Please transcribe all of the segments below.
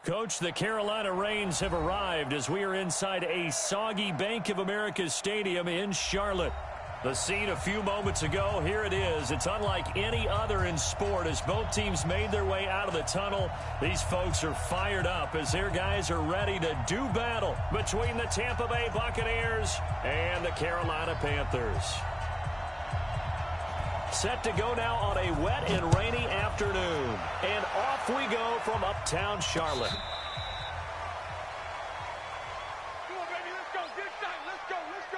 Coach, the Carolina Rains have arrived as we are inside a soggy Bank of America Stadium in Charlotte. The scene a few moments ago, here it is. It's unlike any other in sport as both teams made their way out of the tunnel. These folks are fired up as their guys are ready to do battle between the Tampa Bay Buccaneers and the Carolina Panthers. Set to go now on a wet and rainy afternoon. And off we go from uptown Charlotte. Come on, baby, let's go. Get excited. Let's go. Let's go.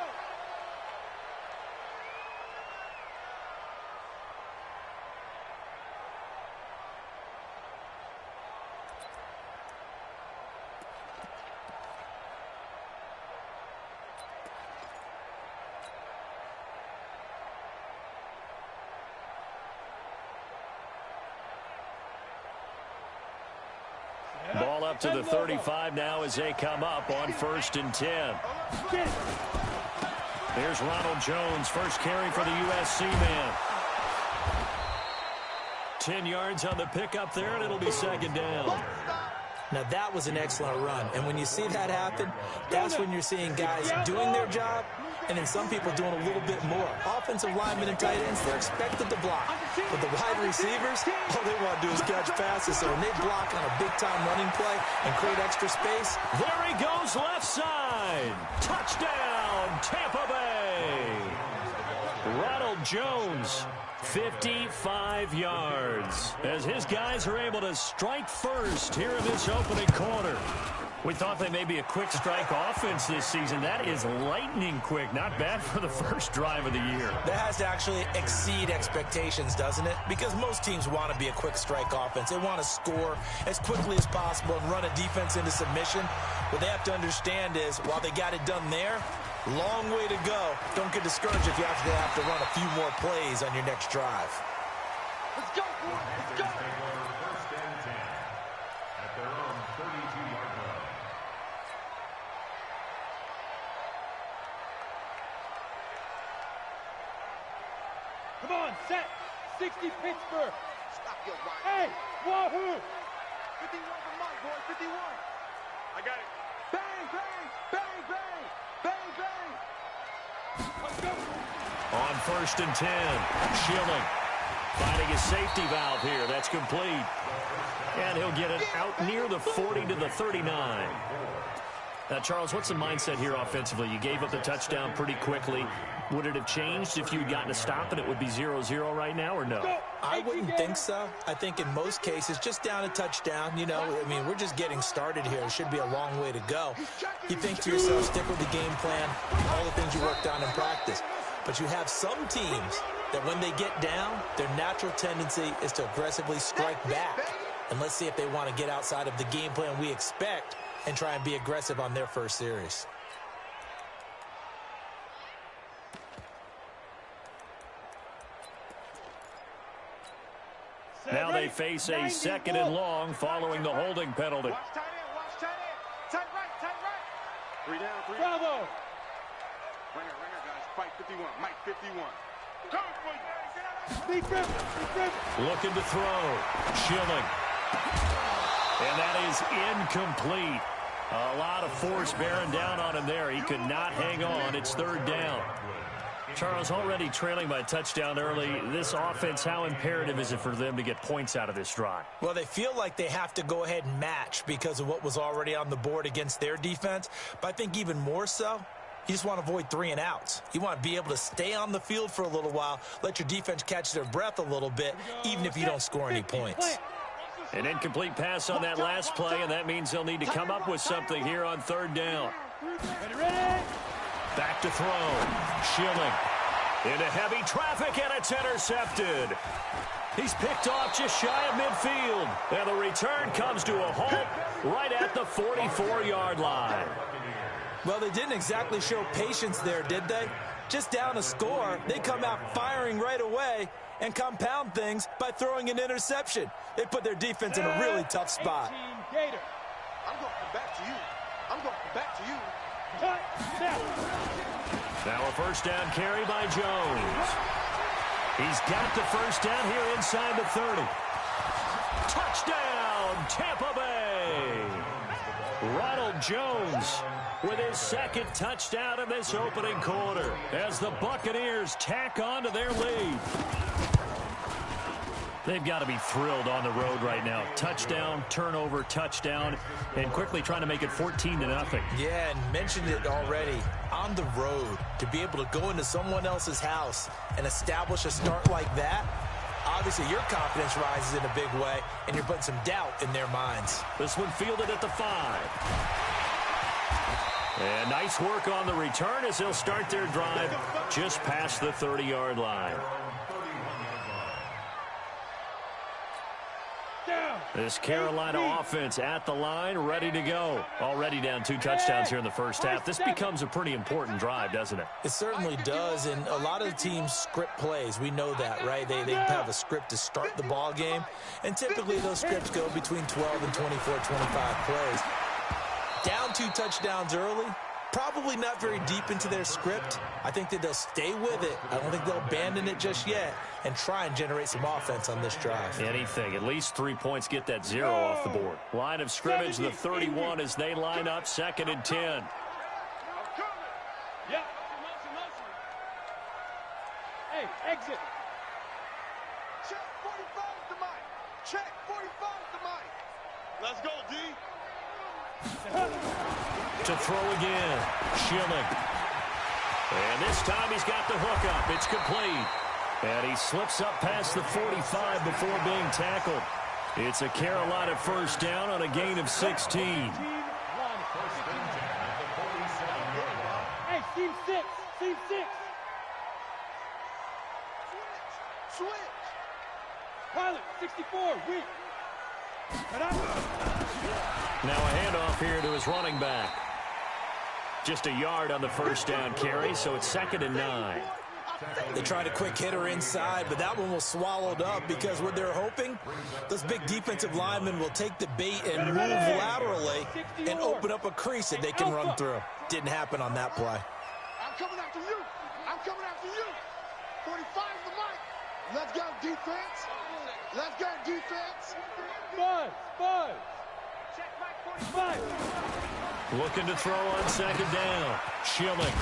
Ball up to the 35 now as they come up on 1st and 10. There's Ronald Jones, first carry for the USC man. 10 yards on the pickup there, and it'll be 2nd down. Now, that was an excellent run. And when you see that happen, that's when you're seeing guys doing their job and then some people doing a little bit more. Offensive linemen and tight ends, they're expected to block. But the wide receivers, all they want to do is catch passes. So when they block on a big-time running play and create extra space. There he goes left side. Touchdown, Tampa Bay. Ronald Jones, 55 yards. As his guys are able to strike first here in this opening quarter. We thought they may be a quick strike offense this season. That is lightning quick. Not bad for the first drive of the year. That has to actually exceed expectations, doesn't it? Because most teams want to be a quick strike offense. They want to score as quickly as possible and run a defense into submission. What they have to understand is, while they got it done there, long way to go. Don't get discouraged if you actually have to run a few more plays on your next drive. Let's go, boy. Let's go. First and 10 at their own 32-yard line. Come on, set. 60 Pittsburgh. Stop your right. Hey, wahoo. 51 for Mike, boy. 51. I got it. Bang, bang, bang, bang, bang, bang. Let's go. On 1st and 10, Schilling finding his safety valve here. That's complete. And he'll get it out near the 40 to the 39. Now, Charles, what's the mindset here offensively? You gave up the touchdown pretty quickly. Would it have changed if you had gotten a stop and it would be 0-0 right now, or no? I wouldn't think so. I think in most cases, just down a touchdown, you know, I mean, we're just getting started here. It should be a long way to go. You think to yourself, stick with the game plan, all the things you worked on in practice. But you have some teams that when they get down, their natural tendency is to aggressively strike back. And let's see if they want to get outside of the game plan we expect and try and be aggressive on their first series. Now they face a 2nd and long following the holding penalty. Watch tight end, watch tight end. Tight right, tight right. 3 down, 3 down. Bravo. Ringer, guys. Fight 51. Mike 51. Big rip. Big rip. Looking to throw. Schilling. And that is incomplete. A lot of force bearing down on him there. He could not hang on. It's 3rd down. Charles, already trailing by a touchdown early. This offense, how imperative is it for them to get points out of this drive? Well, they feel like they have to go ahead and match because of what was already on the board against their defense. But I think even more so, you just want to avoid 3 and outs. You want to be able to stay on the field for a little while, let your defense catch their breath a little bit, even if you don't score any points. An incomplete pass on that last play, and that means they'll need to come up with something here on 3rd down. Ready? Back to throw. Schilling into heavy traffic, and it's intercepted. He's picked off just shy of midfield. And the return comes to a halt right at the 44-yard line. Well, they didn't exactly show patience there, did they? Just down a score, they come out firing right away and compound things by throwing an interception. They put their defense in a really tough spot. Gator. I'm going to come back to you. I'm going to come back to you. Now a 1st down carry by Jones. He's got the 1st down here inside the 30. Touchdown, Tampa Bay. Ronald Jones with his second touchdown in this opening quarter as the Buccaneers tack on to their lead. They've got to be thrilled on the road right now. Touchdown, turnover, touchdown, and quickly trying to make it 14-0. Yeah, and mentioned it already. On the road, to be able to go into someone else's house and establish a start like that, obviously your confidence rises in a big way, and you're putting some doubt in their minds. This one fielded at the 5. And nice work on the return as they'll start their drive just past the 30-yard line. This Carolina offense at the line, ready to go. Already down 2 touchdowns here in the first half. This becomes a pretty important drive, doesn't it? It certainly does, and a lot of the teams script plays. We know that, right? They have a script to start the ball game, and typically those scripts go between 12 and 24, 25 plays. Down 2 touchdowns early, probably not very deep into their script. I think that they'll stay with it. I don't think they'll abandon it just yet and try and generate some offense on this drive. Anything. At least 3 points get that 0 off the board. Line of scrimmage, the 31 as they line up, 2nd and 10. Yeah. Hey, exit. Check 45 to Mike. Check 45 to Mike. Let's go, D. To throw again, Schilling. And this time he's got the hook up. It's complete. And he slips up past the 45 before being tackled. It's a Carolina first down on a gain of 16. Hey, team 6. Team 6. Switch. Pilot, 64, weak. Now a handoff here to his running back. Just a yard on the first down carry, so it's 2nd and 9. They tried a quick hitter inside, but that one was swallowed up because what they're hoping, those big defensive linemen will take the bait and move laterally and open up a crease that they can run through. Didn't happen on that play. I'm coming after you. I'm coming after you. 45 the mic. Let's go, defense. Let's go, defense. Five. Check Mike 45. Looking to throw on 2nd down. Schilling.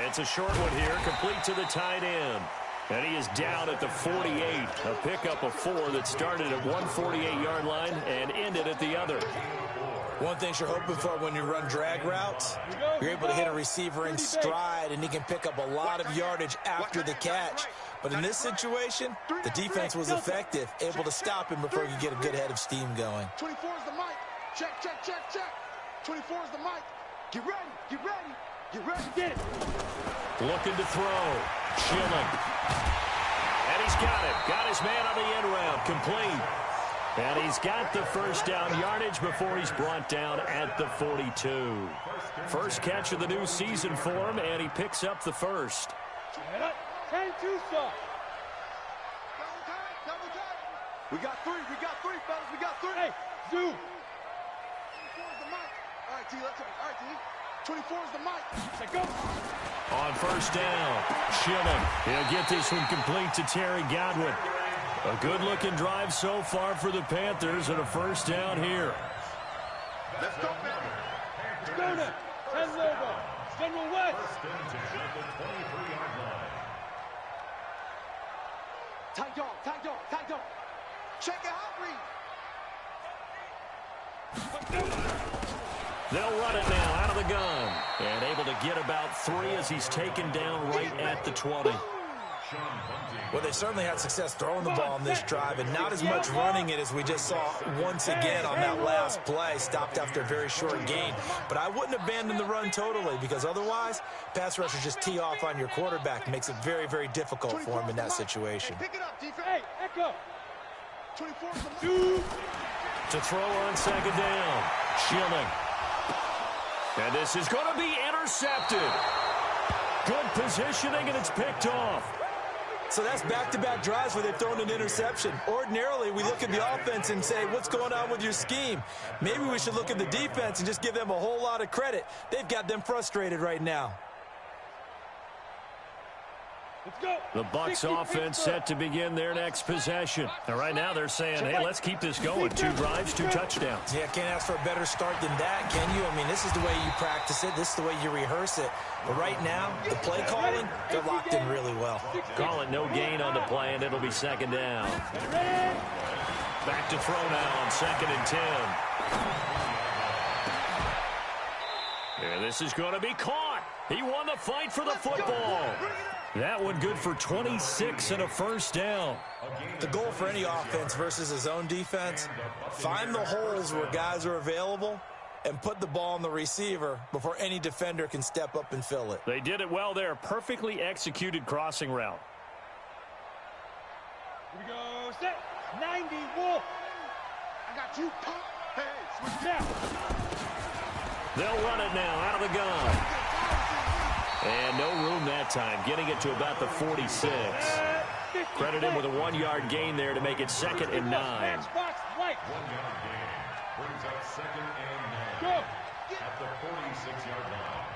It's a short one here, complete to the tight end. And he is down at the 48. A pickup of 4 that started at one 48-yard line and ended at the other. One thing you're hoping for when you run drag routes, you're able to hit a receiver in stride, and he can pick up a lot of yardage after the catch. But in this situation, the defense was effective, able to stop him before he could get a good head of steam going. 24 is the mic. Check. 24 is the mic. Get ready. Get it. Looking to throw. Schilling. And he's got it. Got his man on the end route. Complete. And he's got the first down yardage before he's brought down at the 42. First catch of the new season for him, and he picks up the first. 10-2 soft. Double time. We got three, fellas. We got 3. Hey, Zoo. 24 is the mic. All right, T, let's go. All right, T. 24 is the mic. Let's go. On first down, Schilling. He'll get this one complete to Terry Godwin. A good-looking drive so far for the Panthers and a first down here. Let's go, baby. Let's go now. 10 over. General West. First and 10 at the 23-yard line. Tight dog. Check it out, read. They'll run it now out of the gun. And able to get about 3 as he's taken down right at the 20. Well, they certainly had success throwing the ball on this drive, and not as much running it as we just saw once again on that last play. Stopped after a very short gain. But I wouldn't abandon the run totally, because otherwise, pass rushers just tee off on your quarterback. It makes it very, very difficult for him in that situation. Pick it up, defense. Hey, echo. 24 to throw on 2nd down. Schilling. And this is going to be intercepted. Good positioning, and it's picked off. So that's back-to-back drives where they've thrown an interception. Ordinarily, we look at the offense and say, what's going on with your scheme? Maybe we should look at the defense and just give them a whole lot of credit. They've got them frustrated right now. The Bucs offense set to begin their next possession. And right now they're saying, hey, let's keep this going. 2 drives, 2 touchdowns. Yeah, can't ask for a better start than that, can you? I mean, this is the way you practice it. This is the way you rehearse it. But right now, the play calling, they're locked in really well. Call it no gain on the play, and it'll be 2nd down. Back to throw now on 2nd and 10. And this is going to be caught. He won the fight for the football. That one good for 26 and a first down. The goal for any offense versus his own defense, find the holes where guys are available and put the ball on the receiver before any defender can step up and fill it. They did it well there. Perfectly executed crossing route. Here we go. Set. 90 Wolf. I got you, punk. Hey, switch down. They'll run it now out of the gun. And no room that time, getting it to about the 46. Credit him with a 1-yard gain there to make it 2nd and 9. 1-yard gain brings up 2nd and 9 at the 46-yard line.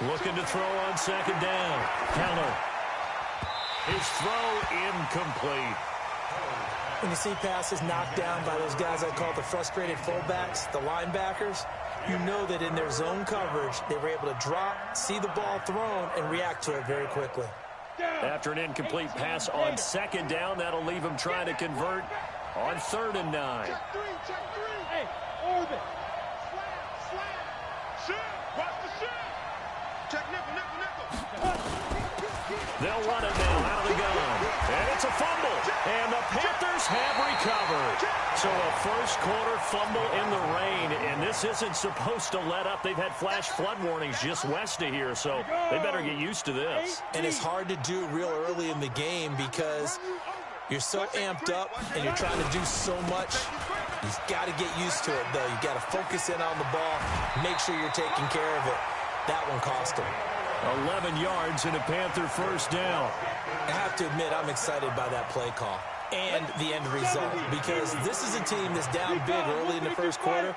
Looking to throw on 2nd down. Keller. His throw incomplete. When you see passes knocked down by those guys I call the frustrated fullbacks, the linebackers, you know that in their zone coverage, they were able to drop, see the ball thrown, and react to it very quickly. After an incomplete pass on 2nd down, that'll leave him trying to convert on 3rd and 9. Check 3, check 3. Hey, orbit. Slam. Shit. Watch the shit. Check nickel. They'll run it now out of the gun. And it's a fumble. And the Panthers have recovered. So a first-quarter fumble in the rain. And this isn't supposed to let up. They've had flash flood warnings just west of here, so they better get used to this. And it's hard to do real early in the game because you're so amped up and you're trying to do so much. You've got to get used to it, though. You've got to focus in on the ball, make sure you're taking care of it. That one cost him. 11 yards and a Panther first down. I have to admit, I'm excited by that play call and the end result because this is a team that's down big early in the first quarter,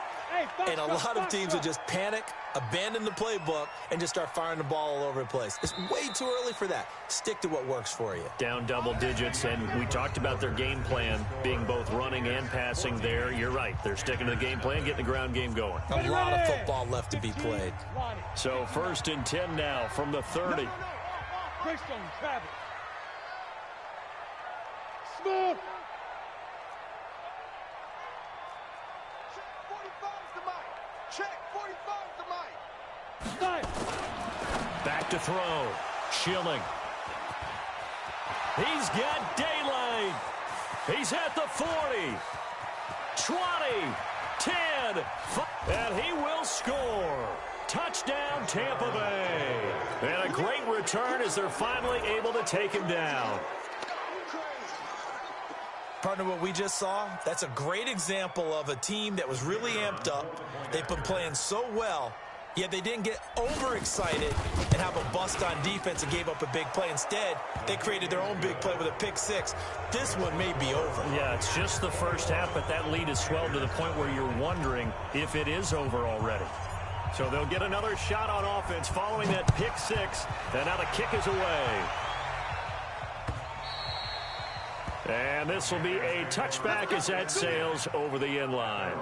and a lot of teams will just panic, abandon the playbook, and just start firing the ball all over the place. It's way too early for that. Stick to what works for you. Down double digits, and we talked about their game plan being both running and passing there. You're right. They're sticking to the game plan, getting the ground game going. A lot of football left to be played. So 1st and 10 now from the 30. Greystone Travis. Smooth. Check 45 is the mic. Check 45 is the mic. Style. Back to throw. Schilling. He's got daylight. He's at the 40. 20. 10. 5, and he will score. Touchdown, Tampa Bay. And a great return as they're finally able to take him down. Partner, what we just saw, that's a great example of a team that was really amped up. They've been playing so well, yet they didn't get overexcited and have a bust on defense and gave up a big play. Instead, they created their own big play with a pick six. This one may be over. Yeah, it's just the first half, but that lead has swelled to the point where you're wondering if it is over already. So they'll get another shot on offense following that pick six, and now the kick is away. And this will be a touchback as that sails over the end line.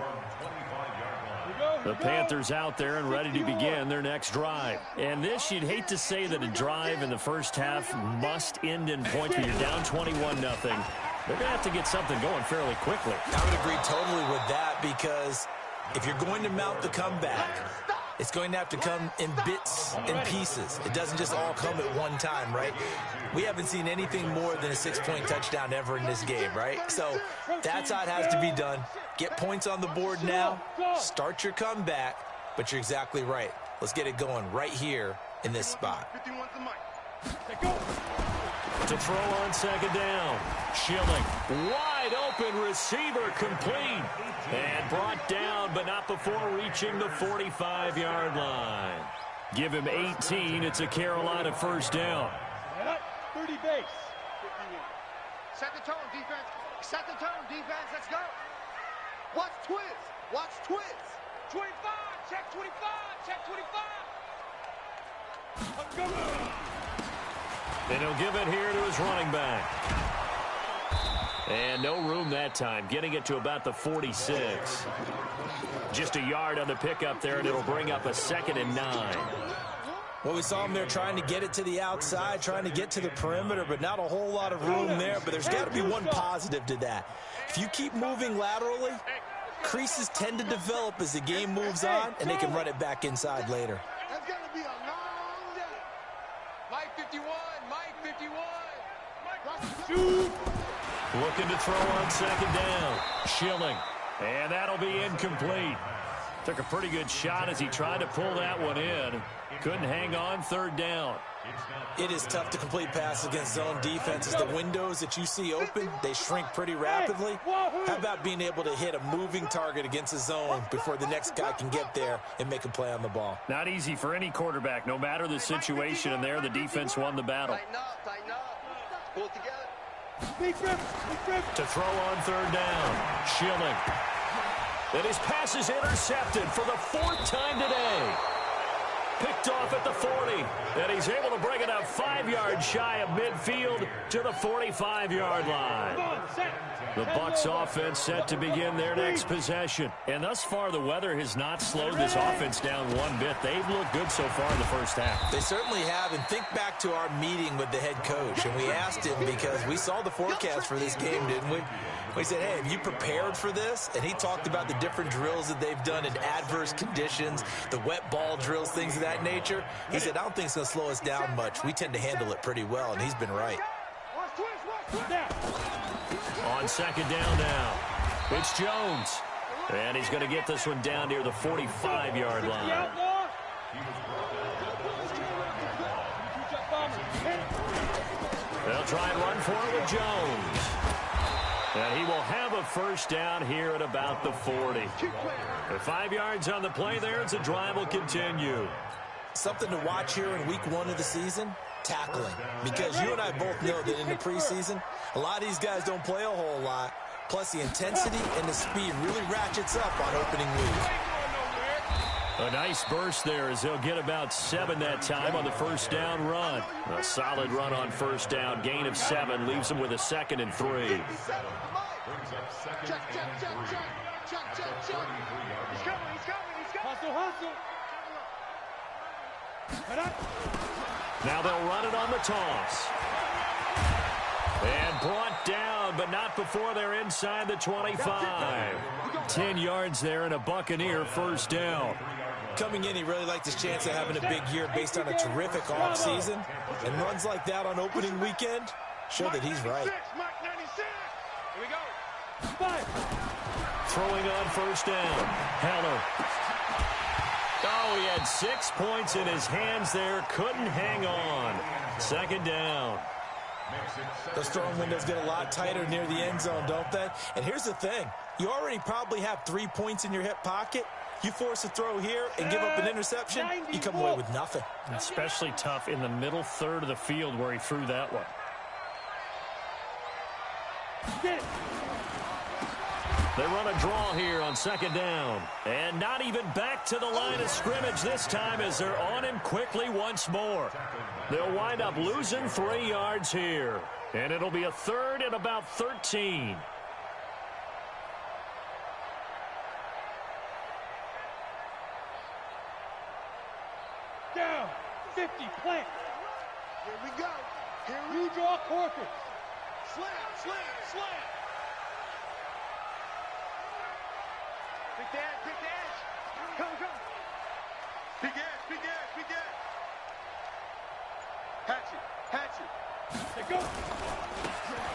The Panthers out there and ready to begin their next drive. And this, you'd hate to say that a drive in the first half must end in points when you're down 21-0. They're going to have to get something going fairly quickly. I would agree totally with that because if you're going to mount the comeback, it's going to have to come in bits and pieces. It doesn't just all come at one time, right? We haven't seen anything more than a 6-point touchdown ever in this game, right? So that's how it has to be done. Get points on the board now, start your comeback, but you're exactly right. Let's get it going right here in this spot. 51's the mic. To throw on second down. Schilling. Wide open receiver complete. And brought down, but not before reaching the 45-yard line. Give him 18. It's a Carolina first down. 30 base. Set the tone, defense. Set the tone, defense. Let's go. Watch Twiz. Watch Twiz. 25. Check 25. Check 25. And he'll give it here to his running back. And no room that time, getting it to about the 46. Just a yard on the pickup there, and it'll bring up a 2nd and 9. Well, we saw him there trying to get it to the outside, trying to get to the perimeter, but not a whole lot of room there. But there's got to be one positive to that. If you keep moving laterally, creases tend to develop as the game moves on, and they can run it back inside later. That's going to be a long day. Mike 51, Mike 51. Shoot. Looking to throw on 2nd down. Schilling. And that'll be incomplete. Took a pretty good shot as he tried to pull that one in. Couldn't hang on 3rd down. It is tough to complete passes against zone defenses. The windows that you see open, they shrink pretty rapidly. How about being able to hit a moving target against a zone before the next guy can get there and make a play on the ball? Not easy for any quarterback, no matter the situation, and there the defense won the battle. Tighten up, tighten up. Pull it together. To throw on 3rd down. Schilling. And his pass is intercepted for the 4th time today. Picked off at the 40. And he's able to bring it up 5 yards shy of midfield to the 45-yard line. The Bucs offense set to begin their next possession. And thus far, the weather has not slowed this offense down one bit. They've looked good so far in the first half. They certainly have. And think back to our meeting with the head coach. And we asked him, because we saw the forecast for this game, didn't we? We said, hey, have you prepared for this? And he talked about the different drills that they've done in adverse conditions, the wet ball drills, things of that nature. He said, I don't think it's going to slow us down much. We tend to handle it pretty well, and he's been right. On 2nd down now, it's Jones. And he's going to get this one down near the 45-yard line. They'll try and run for it with Jones. And he will have a 1st down here at about the 40. With 5 yards on the play there, as the drive will continue. Something to watch here in week 1 of the season, tackling. Because you and I both know that in the preseason, a lot of these guys don't play a whole lot. Plus, the intensity and the speed really ratchets up on opening week. A nice burst there as they'll get about 7 that time on the 1st down run. A solid run on 1st down. Gain of 7 leaves them with a 2nd and 3. Check, check, check, check. Check, check, check. He's coming, he's coming, he's coming. Hustle, hustle. Now they'll run it on the toss. And brought down, but not before they're inside the 25. 10 yards there and a Buccaneer 1st down. Coming in, he really liked his chance of having a big year based on a terrific offseason. And runs like that on opening weekend show that he's right. Here we go. Throwing on 1st down. Heller. Oh, he had 6 points in his hands there. Couldn't hang on. 2nd down. Those throwing windows get a lot tighter near the end zone, don't they? And here's the thing. You already probably have 3 points in your hip pocket. You force a throw here and give up an interception, you come away with nothing. Especially tough in the middle 3rd of the field where he threw that one. They run a draw here on 2nd down. And not even back to the line of scrimmage this time as they're on him quickly once more. They'll wind up losing 3 yards here. And it'll be a 3rd and about 13. Down, 50, plant. Here we go. Here we You draw Corker. Slam, slam, slam. Big dash. Come, come. Big edge, big edge, big edge. Hatch it. They go.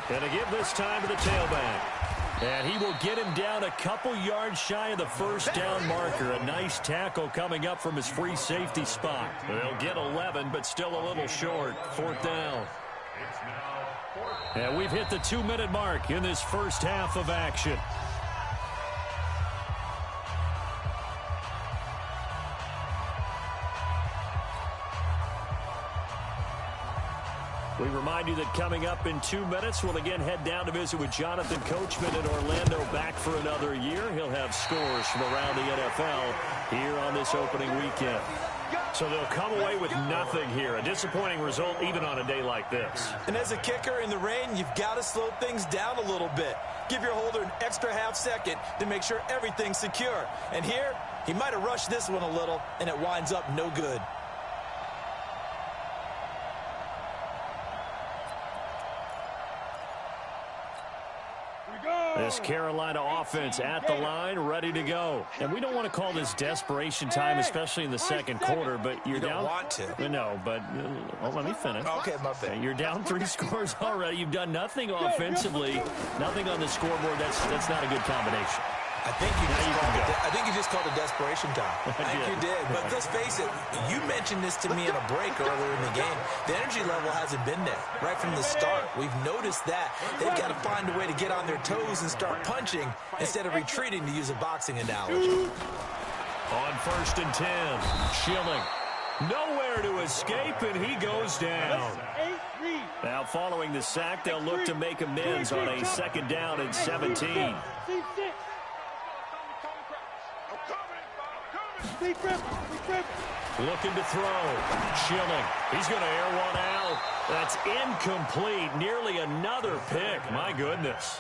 And to give this time to the tailback. And he will get him down a couple yards shy of the 1st down marker. A nice tackle coming up from his free safety spot. They'll get 11, but still a little short. 4th down. And we've hit the 2-minute mark in this first half of action. We remind you that coming up in 2 minutes, we'll again head down to visit with Jonathan Coachman in Orlando, back for another year. He'll have scores from around the NFL here on this opening weekend. Go! So they'll come away with nothing here. A disappointing result even on a day like this. And as a kicker in the rain, you've got to slow things down a little bit. Give your holder an extra half second to make sure everything's secure. And here, he might have rushed this one a little, and it winds up no good. This Carolina offense at the line, ready to go. And we don't want to call this desperation time, especially in the second quarter, but you're down. You don't want to. No, but let me finish. Okay, my bad. You're down 3 scores already. You've done nothing offensively, nothing on the scoreboard. That's not a good combination. I think you just called it desperation time. I think you did. But let's face it, you mentioned this to me in a break earlier in the game. The energy level hasn't been there right from the start. We've noticed that. They've got to find a way to get on their toes and start punching instead of retreating, to use a boxing analogy. On 1st and 10, Schilling. Nowhere to escape, and he goes down. Now, following the sack, they'll look to make amends on a 2nd down and 17. Looking to throw. Schilling. He's going to air one out. That's incomplete. Nearly another pick. My goodness.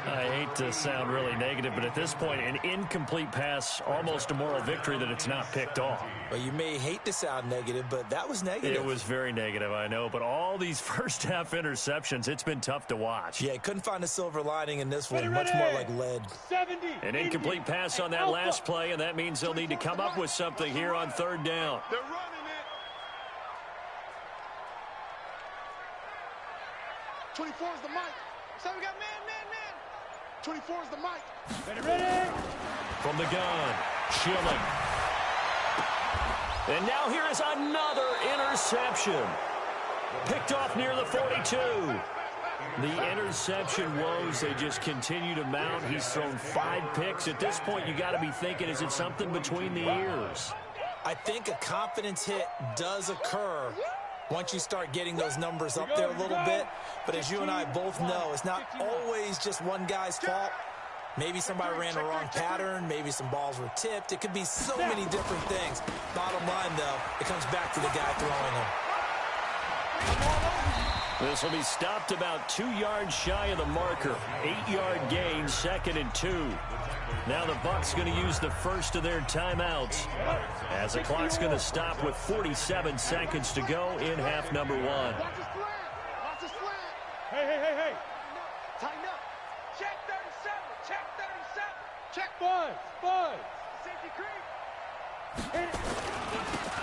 I hate to sound really negative, but at this point, an incomplete pass, almost a moral victory that it's not picked off. Well, you may hate to sound negative, but that was negative. It was very negative, I know, but all these first-half interceptions, it's been tough to watch. Yeah, couldn't find a silver lining in this one. Much more like lead. An incomplete pass on that last play, and that means they'll need to come up with something here on 3rd down. They're running it. 24 is the mic. So we got man. 24 is the mic. Ready? From the gun, Schilling. And now here is another interception. Picked off near the 42. The interception woes, they just continue to mount. He's thrown 5 picks. At this point, you got to be thinking, is it something between the ears? I think a confidence hit does occur once you start getting those numbers up there a little bit. But as you and I both know, it's not always just one guy's fault. Maybe somebody ran the wrong pattern. Maybe some balls were tipped. It could be so many different things. Bottom line, though, it comes back to the guy throwing them. This will be stopped about 2 yards shy of the marker. 8-yard gain, 2nd and 2. Now the Bucs going to use the first of their timeouts as the clock's going to stop with 47 seconds to go in half number 1. Watch his slant. Hey. Tighten up. Check 37. Check 37. Check. Five. Safety creep. Hit it.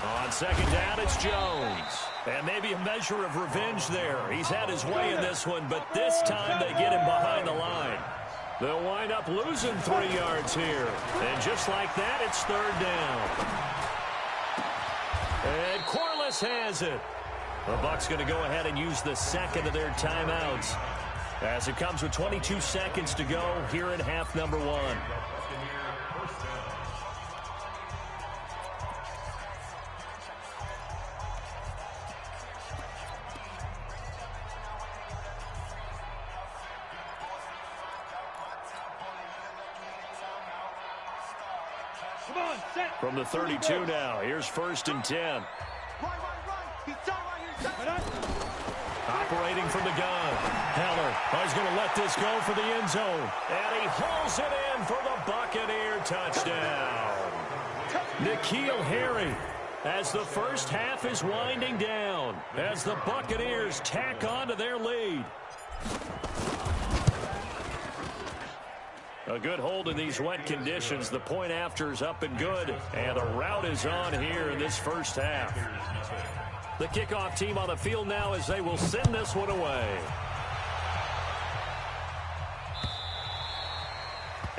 On 2nd down, it's Jones. And maybe a measure of revenge there. He's had his way in this one, but this time they get him behind the line. They'll wind up losing 3 yards here. And just like that, it's 3rd down. And Corliss has it. The Bucs going to go ahead and use the 2nd of their timeouts as it comes with 22 seconds to go here in half number 1. From the 32 now, here's 1st and 10. Right. He's done right here. Operating from the gun. Heller is going to let this go for the end zone. And he hauls it in for the Buccaneer touchdown. N'Keal Harry, as the first half is winding down, as the Buccaneers tack on to their lead. A good hold in these wet conditions. The point after is up and good. And the route is on here in this first half. The kickoff team on the field now as they will send this one away.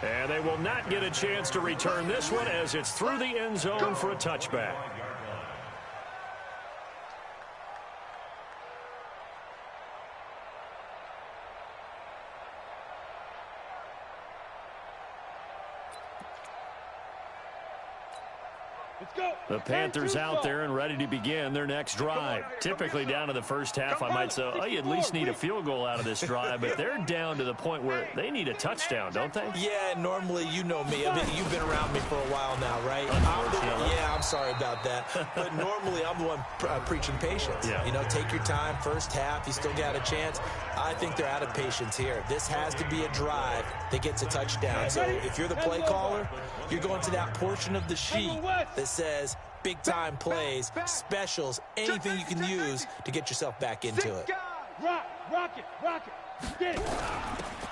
And they will not get a chance to return this one as it's through the end zone for a touchback. The Panthers out there and ready to begin their next drive. Typically down to the first half, I might say, oh, you at least need a field goal out of this drive, but they're down to the point where they need a touchdown, don't they? Yeah, normally, you know me. I mean, you've been around me for a while now, right? I'm sorry about that. But normally, I'm the one preaching patience. Yeah. You know, take your time, first half, you still got a chance. I think they're out of patience here. This has to be a drive that gets a touchdown. So if you're the play caller, you're going to that portion of the sheet that says big-time plays, specials, anything you can use to get yourself back into it. Rock it. Get it.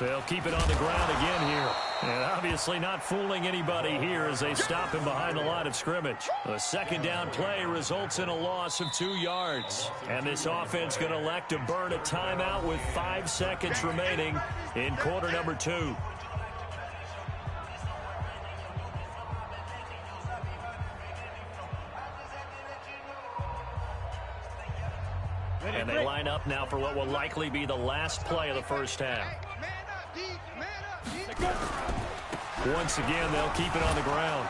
They'll keep it on the ground again here. And obviously not fooling anybody here as they stop him behind the line of scrimmage. A second down play results in a loss of 2 yards. And this offense going to elect to burn a timeout with 5 seconds remaining in quarter number 2. And they line up now for what will likely be the last play of the first half. Once again, they'll keep it on the ground.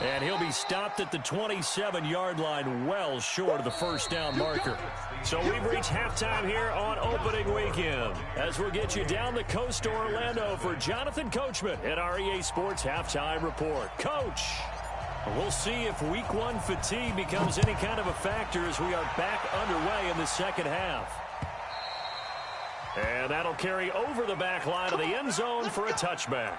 And he'll be stopped at the 27-yard line, well short of the first down marker. So we've reached halftime here on opening weekend. As we'll get you down the coast to Orlando for Jonathan Coachman at our EA Sports Halftime Report. Coach, we'll see if week 1 fatigue becomes any kind of a factor as we are back underway in the second half. And that'll carry over the back line of the end zone for a touchback.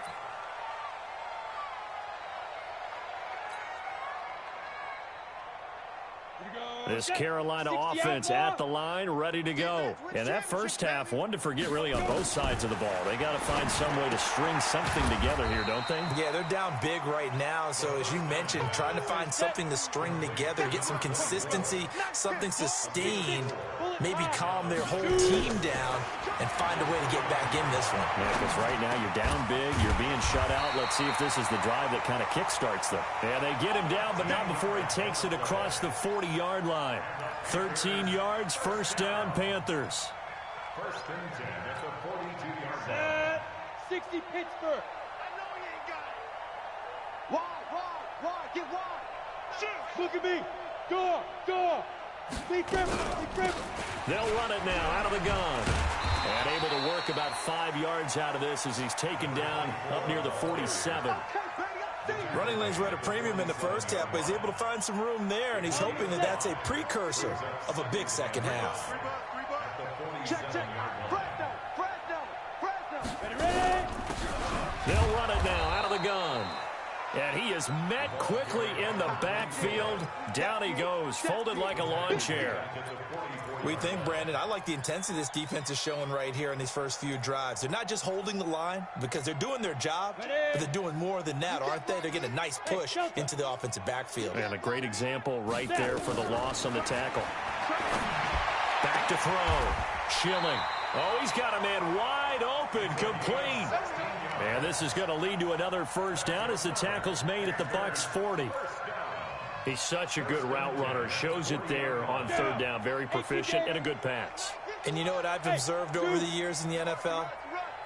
This Carolina offense at the line, ready to go. And that first half, one to forget really on both sides of the ball. They got to find some way to string something together here, don't they? Yeah, they're down big right now. So as you mentioned, trying to find something to string together, get some consistency, something sustained, maybe calm their whole team down and find a way to get back in this one. Yeah, because right now you're down big, you're being shut out. Let's see if this is the drive that kind of kickstarts them. Yeah, they get him down, but not before he takes it across the 40-yard line. 13 yards, first down, Panthers. First and 10 at the 42-yard line. 60 Pittsburgh. I know he ain't got it. Wide, get wide. Shoot. Look at me. Door. Be careful. They'll run it now out of the gun. And able to work about 5 yards out of this as he's taken down up near the 47. Running lanes were at a premium in the first half, but he's able to find some room there, and he's hoping that that's a precursor of a big second half. Check. Fresno. They'll run it now out of the gun. And he is met quickly in the backfield. Down he goes, folded like a lawn chair. We think, Brandon, I like the intensity this defense is showing right here in these first few drives. They're not just holding the line because they're doing their job, but they're doing more than that, aren't they? They're getting a nice push into the offensive backfield. And a great example right there for the loss on the tackle. Back to throw. Schilling. Oh, he's got a man wide open, complete. And this is going to lead to another first down as the tackle's made at the Bucs 40. He's such a good route runner. Shows it there on third down. Very proficient and a good pass. And you know what I've observed over the years in the NFL?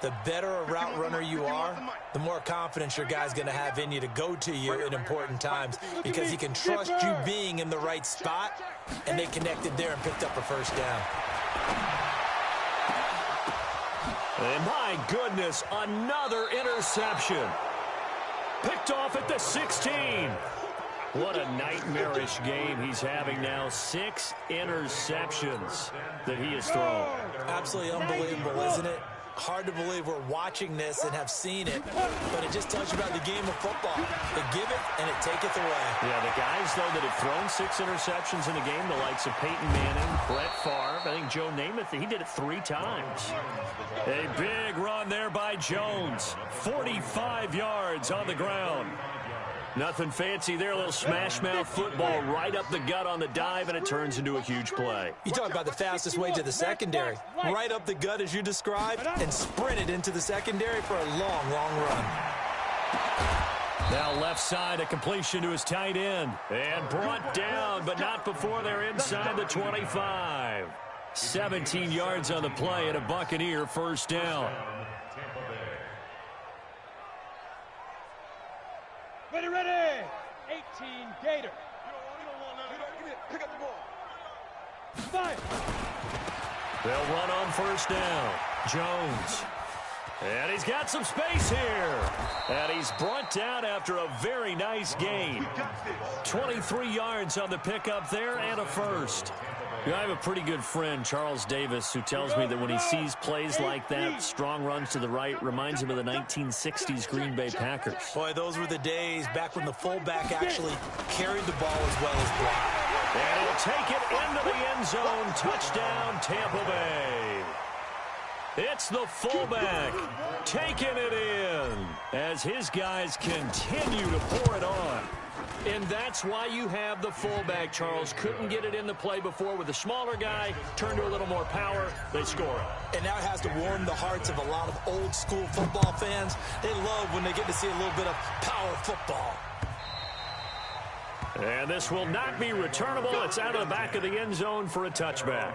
The better a route runner you are, the more confidence your guy's going to have in you to go to you in important times because he can trust you being in the right spot, and they connected there and picked up a first down. And my goodness, another interception. Picked off at the 16. What a nightmarish game he's having now. 6 interceptions that he has thrown. Absolutely unbelievable, isn't it? Hard to believe we're watching this and have seen it, but it just tells you about the game of football. They give it and it taketh away. Yeah, the guys, though, that have thrown 6 interceptions in the game, the likes of Peyton Manning, Brett Favre, I think Joe Namath, he did it 3 times. A big run there by Jones. 45 yards on the ground. Nothing fancy there, a little smash-mouth football right up the gut on the dive, and it turns into a huge play. You talk about the fastest way to the secondary. Right up the gut, as you described, and sprinted into the secondary for a long, long run. Now left side, a completion to his tight end. And brought down, but not before they're inside the 25. 17 yards on the play and a Buccaneer first down. Ready. 18, Gator. Pick up the ball. Fire. They'll run on first down. Jones. And he's got some space here. And he's brought down after a very nice gain. 23 yards on the pickup there and a first. You know, I have a pretty good friend, Charles Davis, who tells me that when he sees plays like that, strong runs to the right, reminds him of the 1960s Green Bay Packers. Boy, those were the days back when the fullback actually carried the ball as well as blocked. And he'll take it into the end zone. Touchdown, Tampa Bay. It's the fullback taking it in as his guys continue to pour it on. And that's why you have the fullback, Charles. Couldn't get it in the play before with the smaller guy. Turned to a little more power. They score it. And now it has to warm the hearts of a lot of old school football fans. They love when they get to see a little bit of power football. And this will not be returnable. It's out of the back of the end zone for a touchback.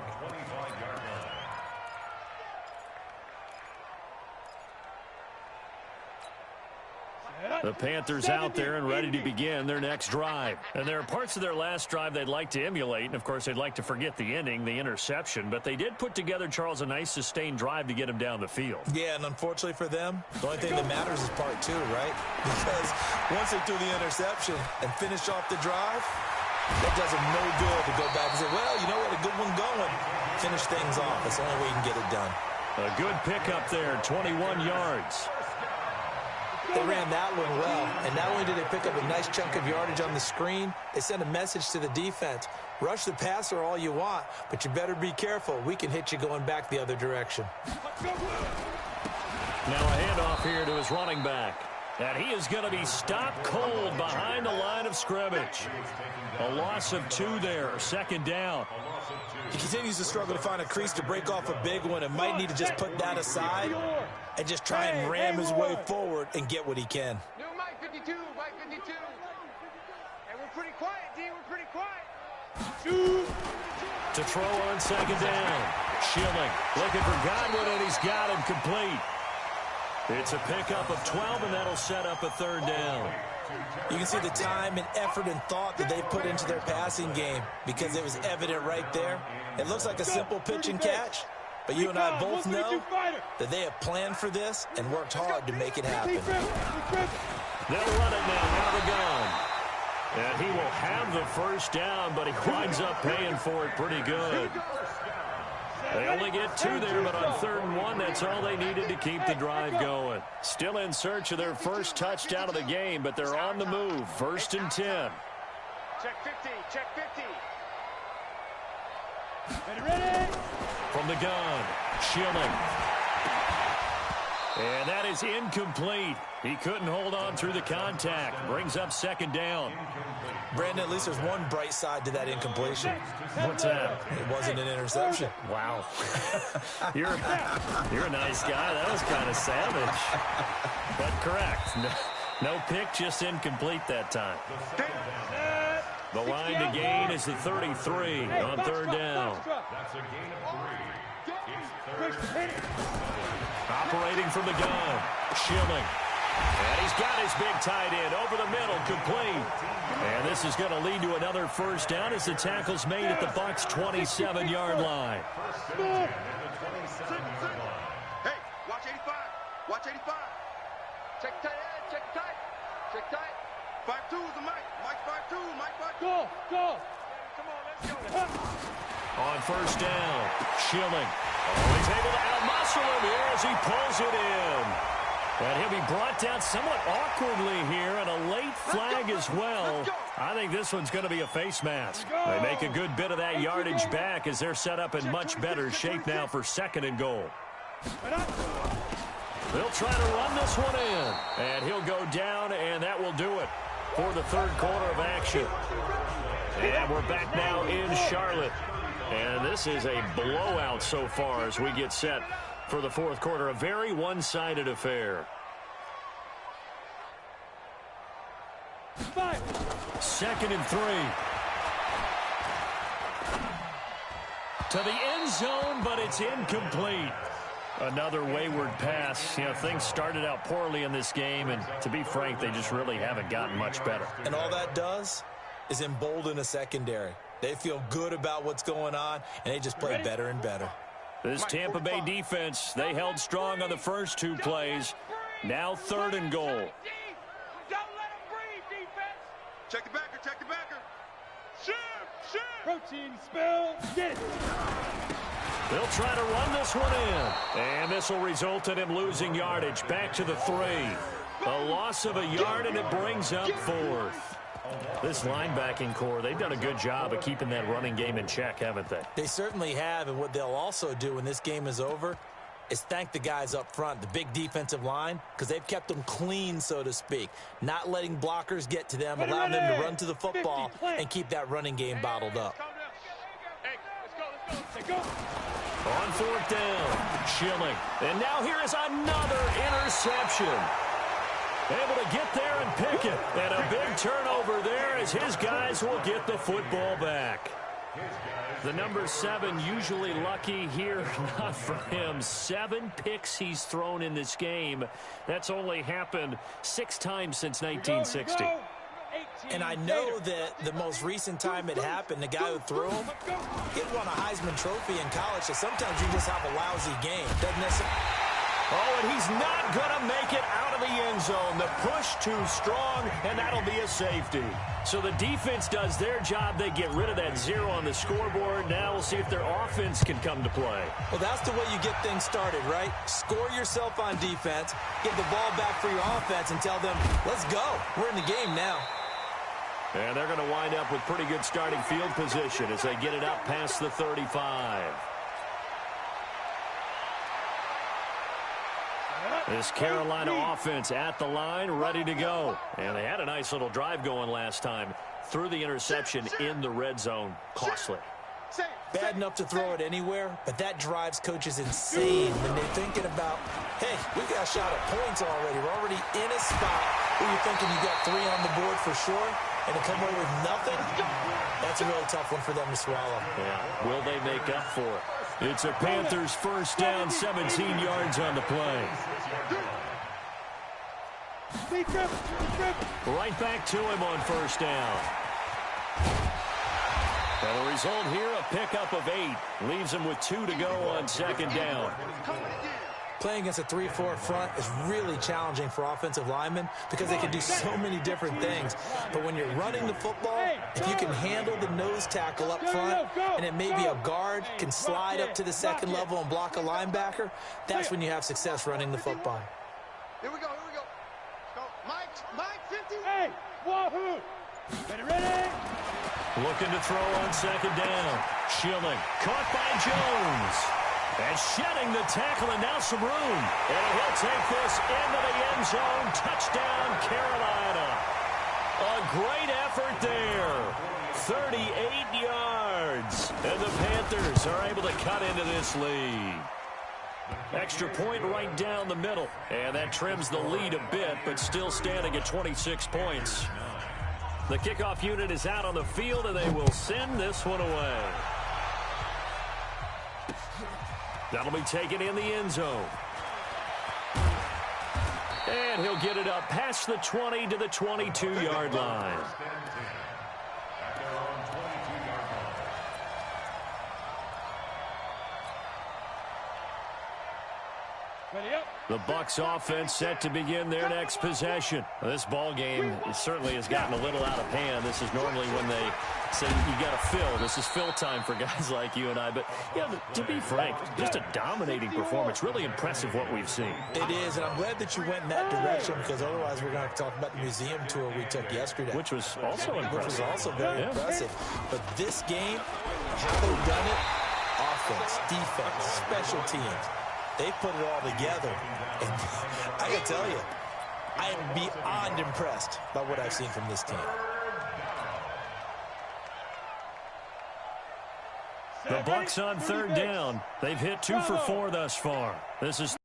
The Panthers out there and ready to begin their next drive. And there are parts of their last drive they'd like to emulate. And, of course, they'd like to forget the ending, the interception. But they did put together, Charles, a nice sustained drive to get him down the field. Yeah, and unfortunately for them, the only thing that matters is part two, right? Because once they threw the interception and finished off the drive, that does them no good to go back and say, well, you know what, a good one going. Finish things off. That's the only way you can get it done. A good pickup there, 21 yards. They ran that one well, and not only did they pick up a nice chunk of yardage on the screen, they sent a message to the defense. Rush the passer all you want, but you better be careful. We can hit you going back the other direction. Now a handoff here to his running back. And he is going to be stopped cold behind the line of scrimmage. A loss of 2 there, second down. He continues to struggle to find a crease to break off a big one and might need to just put that aside and just try and ram his way forward and get what he can. New Mike 52, Mike 52. And we're pretty quiet, D. We're pretty quiet. To throw on second down. Schilling looking for Godwin, and he's got him complete. It's a pickup of 12, and that'll set up a third down. You can see the time and effort and thought that they put into their passing game because it was evident right there. It looks like a simple pitch and catch, but you and I both know that they have planned for this and worked hard to make it happen. They'll run it now out of the gun. And he will have the first down, but he winds up paying for it pretty good. They only get 2 there, but on 3rd and 1, that's all they needed to keep the drive going. Still in search of their first touchdown of the game, but they're on the move. 1st and 10. Check 50, check 50. Ready? From the gun, Schilling. And that is incomplete. He couldn't hold on through the contact. Brings up 2nd down. Brandon, at least there's one bright side to that incompletion. What's that? It wasn't an interception. Wow. You're a nice guy. That was kind of savage. But correct. No pick, just incomplete that time. The line to gain is the 33 on 3rd down. That's a gain of 3. It's 3rd. Operating from the gun, Schilling. And he's got his big tight end over the middle, complete. And this is going to lead to another first down as the tackle's made at the Bucs' 27-yard line. Hey, watch 85. Watch 85. Check tight end, check tight. Check tight. 5-2 is the Mike. Mike 5-2, Mike 5-2. Go! Come on, let's go. On first down, Schilling. Oh, he's able to outmuscle him here as he pulls it in. And he'll be brought down somewhat awkwardly here, and a late flag as well. I think this one's going to be a face mask. They make a good bit of that yardage back as they're set up in much better shape now for 2nd and goal. They'll try to run this one in, and he'll go down, and that will do it for the 3rd quarter of action. And we're back now in Charlotte. And this is a blowout so far as we get set for the 4th quarter. A very one-sided affair. 2nd and 3. To the end zone, but it's incomplete. Another wayward pass. You know, things started out poorly in this game, and to be frank, they just really haven't gotten much better. And all that does is embolden a secondary. They feel good about what's going on, and they just play better and better. This Tampa Bay defense, they held strong on the first 2 plays. Now 3rd and goal. Don't let him breathe, defense. Check the backer, check the backer. Shoot. Protein spill. Get it. They'll try to run this one in. And this will result in him losing yardage. Back to the 3. A loss of a yard, and it brings up 4th. This linebacking core, they've done a good job of keeping that running game in check, haven't they? They certainly have, and what they'll also do when this game is over is thank the guys up front, the big defensive line, because they've kept them clean, so to speak, not letting blockers get to them, allowing them to run to the football and keep that running game bottled up. Let's go. On 4th down, Schilling. And now here is another interception. Able to get there and pick it. And a big turnover there as his guys will get the football back. The number 7 usually lucky here, not for him. 7 picks he's thrown in this game. That's only happened 6 times since 1960. And I know that the most recent time it happened, the guy who threw him, he won a Heisman Trophy in college, so sometimes you just have a lousy game. Doesn't necessarily... Oh, and he's not going to make it out of the end zone. The push too strong, and that'll be a safety. So the defense does their job. They get rid of that 0 on the scoreboard. Now we'll see if their offense can come to play. Well, that's the way you get things started, right? Score yourself on defense, get the ball back for your offense, and tell them, let's go. We're in the game now. And they're going to wind up with pretty good starting field position as they get it up past the 35. This Carolina offense at the line, ready to go. And they had a nice little drive going last time. Threw the interception in the red zone. Costly. Bad enough to throw it anywhere, but that drives coaches insane when they're thinking about, hey, we got a shot at points already. We're already in a spot where you're thinking you got 3 on the board for sure, and to come away with nothing, that's a really tough one for them to swallow. Yeah, will they make up for it? It's a Panthers first down, 17 yards on the play. Right back to him on first down. And the result here, a pickup of 8. Leaves him with 2 to go on second down. Playing against a 3-4 front is really challenging for offensive linemen because they can do so many different things. But when you're running the football, if you can handle the nose tackle up front, and it may be a guard can slide up to the second level and block a linebacker, that's when you have success running the football. Here we go. Go. Mike, 50. Hey, wahoo! Ready? Looking to throw on second down. Schilling, caught by Jones. And shedding the tackle, and now some room. And he'll take this into the end zone. Touchdown, Carolina. A great effort there. 38 yards. And the Panthers are able to cut into this lead. Extra point right down the middle. And that trims the lead a bit, but still standing at 26 points. The kickoff unit is out on the field, and they will send this one away. That'll be taken in the end zone. And he'll get it up past the 20 to the 22-yard line. The Bucs offense set to begin their next possession. This ball game certainly has gotten a little out of hand. This is normally when they say you got to fill. This is fill time for guys like you and I. But yeah, to be frank, just a dominating performance. Really impressive what we've seen. It is, and I'm glad that you went in that direction because otherwise we're going to have to talk about the museum tour we took yesterday. Which was also impressive. Which was also very impressive. But this game, how they've done it, offense, defense, special teams, they put it all together. And I can tell you, I am beyond impressed by what I've seen from this team. The Bucs on third down. They've hit 2 for 4 thus far. This is...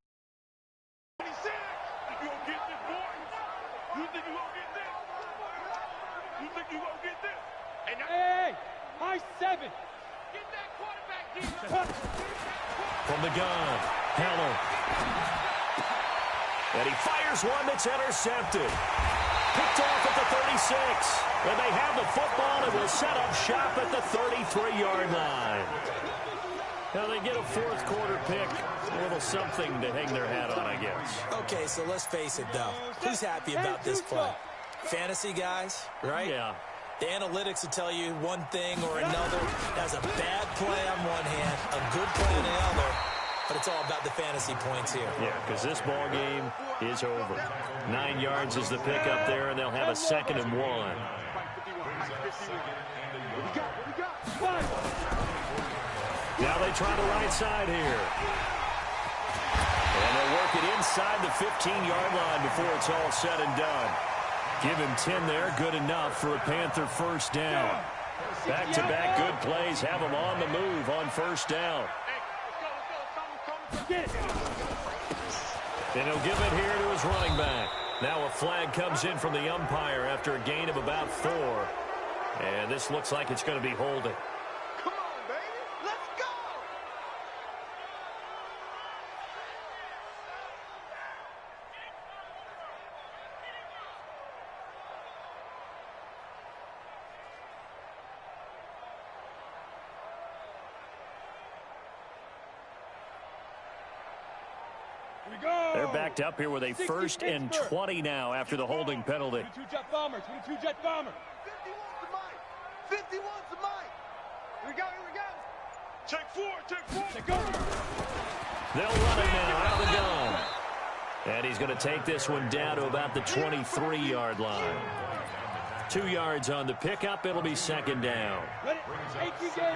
Hey, high 7. From the gun, Heller. And he fires one that's intercepted. Picked off at the 36. And they have the football and will set up shop at the 33-yard line. Now they get a fourth quarter pick. A little something to hang their hat on, I guess. Okay, so let's face it, though. Who's happy about this play? Fantasy guys, right? Yeah. The analytics will tell you one thing or another. That's a bad play on one hand, a good play on the other, but it's all about the fantasy points here. Yeah, because this ball game is over. 9 yards is the pickup there, and they'll have a 2nd and 1. Now they try the right side here. And they'll work it inside the 15-yard line before it's all said and done. Give him 10 there, good enough for a Panther first down. Back-to-back good plays have him on the move on first down. And he'll give it here to his running back. Now a flag comes in from the umpire after a gain of about 4. And this looks like it's going to be holding. Come on, baby. Let's go. They're backed up here with a 1st and 20 now after the holding penalty. 22 jet bombers, 22 jet bombers. 51's the mic. 51's the mic. Here we go, here we go. Take 4, take 4. They go. They'll run it now out of the gun. And he's going to take this one down to about the 23-yard line. 2 yards on the pickup. It'll be 2nd down. Let it. 18 game.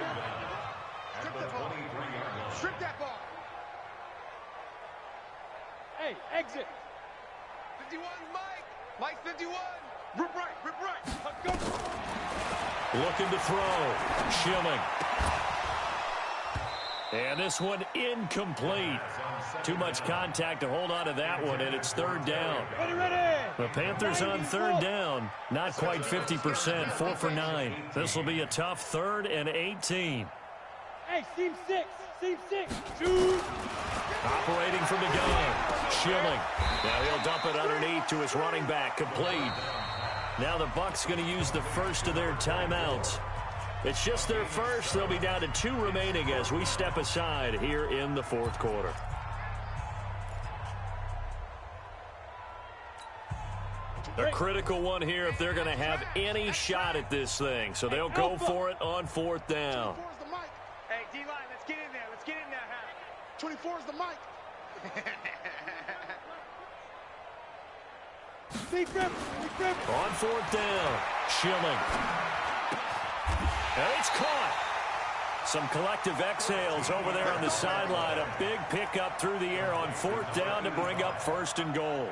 Strip that ball. Strip that ball. Hey, exit. 51's Mike. Mike 51. Rip right, rip right. Go. Looking to throw. Schilling. And this one incomplete. Too much contact to hold on to that one, and it's 3rd down. Ready, ready. The Panthers on 3rd down. Not quite 50%, 4 for 9. This will be a tough 3rd and 18. Hey, seam 6. Seam 6. Shoot. Operating from the gun. Schilling. Now he'll dump it underneath to his running back. Complete. Now the Bucs going to use the first of their timeouts. It's just their first. They'll be down to 2 remaining as we step aside here in the 4th quarter. A critical one here if they're going to have any shot at this thing. So they'll go for it on 4th down. 24's the mic. Hey, D-line, let's get in there. Let's get in there, Harry. 24's the mic. Big grip. Big grip. On 4th down. Schilling. And it's caught. Some collective exhales over there on the sideline. A big pickup through the air on 4th down to bring up 1st and goal.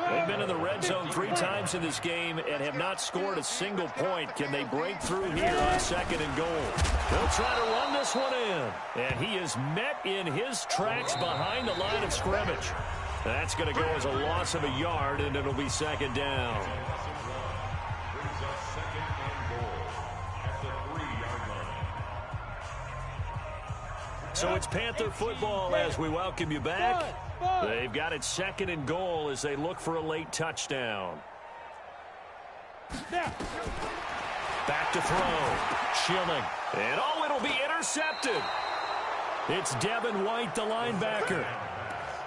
They've been in the red zone 3 times in this game and have not scored a single point. Can they break through here on 2nd and goal? They'll try to run this one in. And he is met in his tracks behind the line of scrimmage. That's going to go as a loss of a yard, and it'll be 2nd down. So it's Panther football as we welcome you back. They've got it 2nd and goal as they look for a late touchdown. Back to throw. Schilling. And oh, it'll be intercepted. It's Devin White, the linebacker.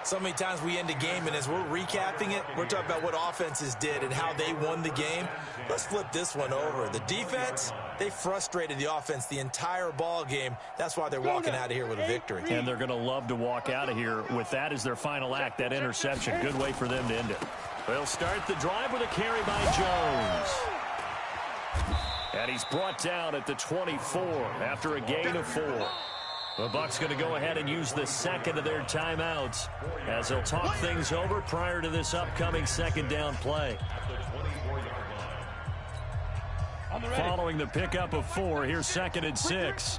So many times we end a game, and as we're recapping it, we're talking about what offenses did and how they won the game. Let's flip this one over. The defense, they frustrated the offense the entire ball game. That's why they're walking out of here with a victory. And they're going to love to walk out of here with that as their final act, that interception. Good way for them to end it. They'll start the drive with a carry by Jones. And he's brought down at the 24 after a gain of 4. The Bucs going to go ahead and use the 2nd of their timeouts as they'll talk things over prior to this upcoming 2nd down play. Following the pickup of 4, here's 2nd and 6.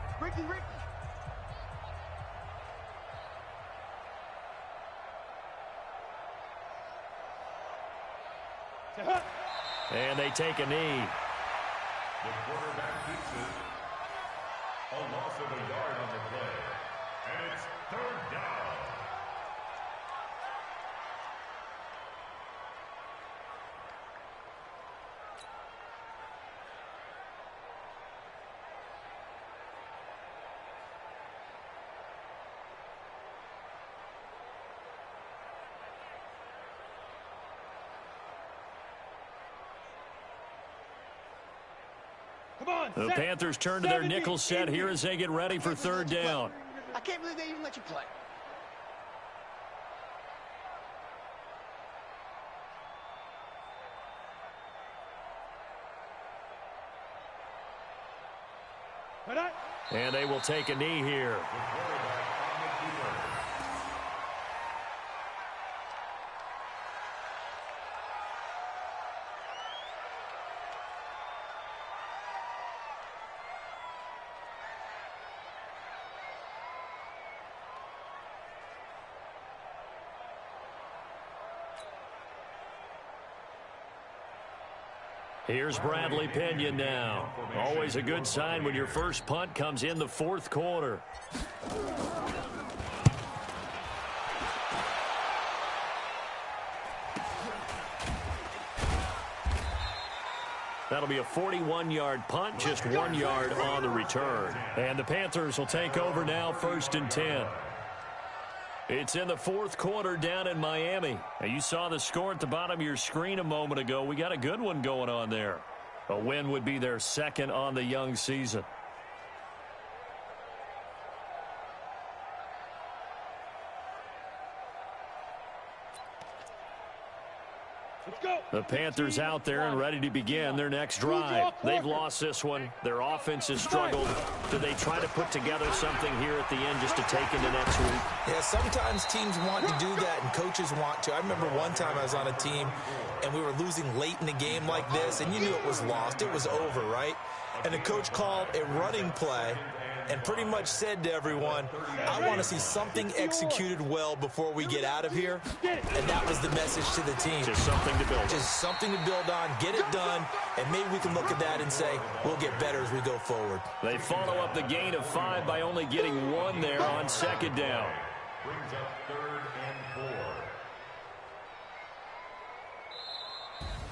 And they take a knee. A loss of a yard on the play. And it's third down. The Panthers turn to their nickel set here as they get ready for third down. I can't believe they even let you play. And they will take a knee here. Here's Bradley Pinion now. Always a good sign when your first punt comes in the fourth quarter. That'll be a 41-yard punt, just 1 yard on the return. And the Panthers will take over now, 1st and 10. It's in the fourth quarter down in Miami. Now, you saw the score at the bottom of your screen a moment ago. We got a good one going on there. A win would be their second on the young season. The Panthers out there and ready to begin their next drive. They've lost this one. Their offense has struggled. Do they try to put together something here at the end just to take into next week? Yeah, sometimes teams want to do that and coaches want to. I remember one time I was on a team and we were losing late in the game like this, and you knew it was lost. It was over, right? And the coach called a running play and pretty much said to everyone, I want to see something executed well before we get out of here. And that was the message to the team. Just something to build on. Just something to build on, get it done, and maybe we can look at that and say, we'll get better as we go forward. They follow up the gain of 5 by only getting 1 there on second down. Brings up 3rd and 4.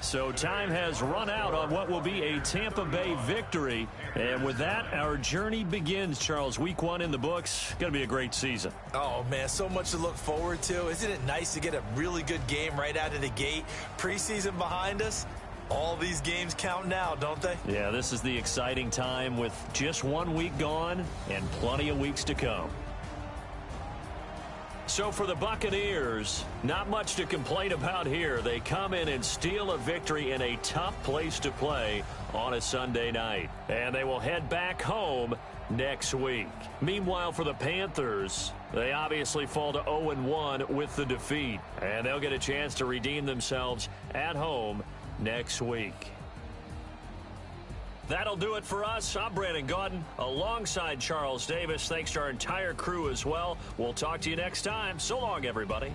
So time has run out on what will be a Tampa Bay victory. And with that, our journey begins, Charles. Week 1 in the books. Going to be a great season. Oh, man, so much to look forward to. Isn't it nice to get a really good game right out of the gate? Preseason behind us. All these games count now, don't they? Yeah, this is the exciting time with just 1 week gone and plenty of weeks to come. So for the Buccaneers, not much to complain about here. They come in and steal a victory in a tough place to play on a Sunday night. And they will head back home next week. Meanwhile, for the Panthers, they obviously fall to 0-1 with the defeat. And they'll get a chance to redeem themselves at home next week. That'll do it for us. I'm Brandon Gaudin alongside Charles Davis. Thanks to our entire crew as well. We'll talk to you next time. So long, everybody.